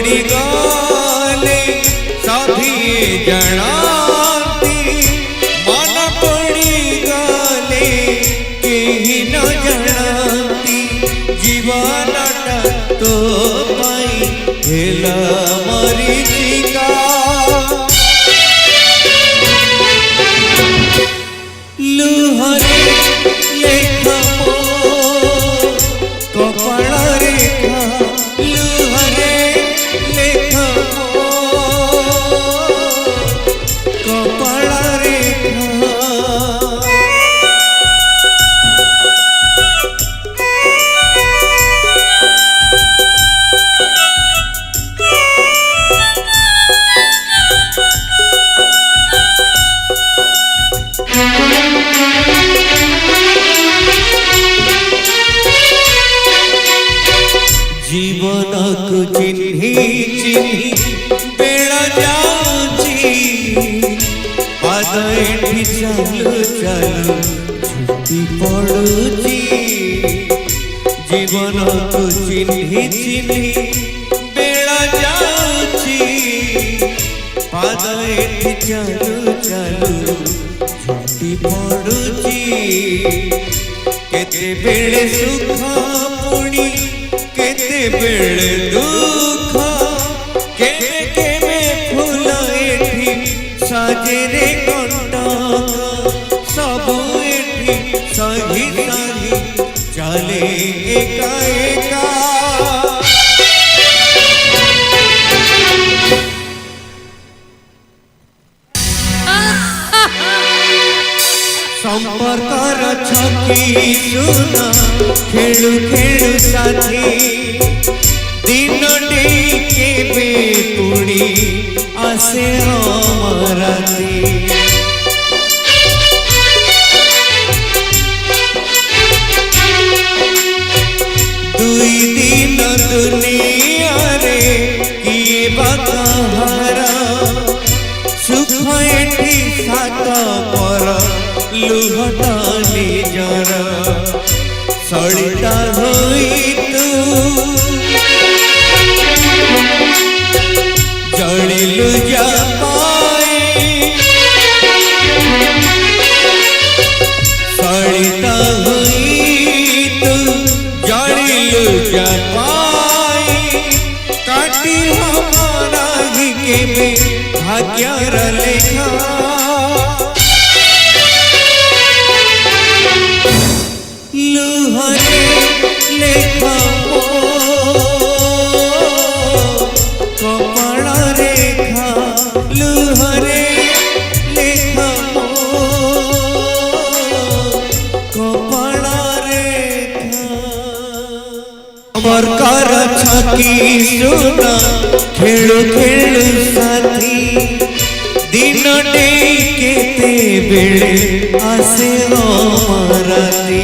पड़ी गले सभी जनाती मन पड़ी गले केही न जनाती जीवनटा तो पाई हेला मरीचिका लुहरे लेखा कपाल रेखा लुहरे लेखा कपाल रेखा जीवन को चिन्ही चिन्ही बेड़ा जाऊची पाद एठी चालू चालू छुट्टी पड़ुची जीवन को चिन्ही चिन्ही बेड़ा जाऊची पाद एठी चालू चालू छुट्टी पड़ुची केते बेले सुख पुणी केते बेले दुख केते केमे फूल एठी साजे रे कंटक सब एठी सही सही चले एका एका संपर्कर छकी सुना खेलु खेलु साथी दिन केबे पुड़ी आसे अमराती दुई दिन दुनिया रे किए बाकाहारा सुख एठी सात पर लुहटा निजर सड़िता होई तू जड़िलु जा पाए सड़िता होई तू जड़िलु जा पाए काटी हमारा ही के में भाग्यर लेखा लुहरे लेखा कपाल रेखा लुहरे लेखा कपाल रेखा संपर्कर छकी सुना खेलु खेलु साथी दिन केते बेले आसे अमराती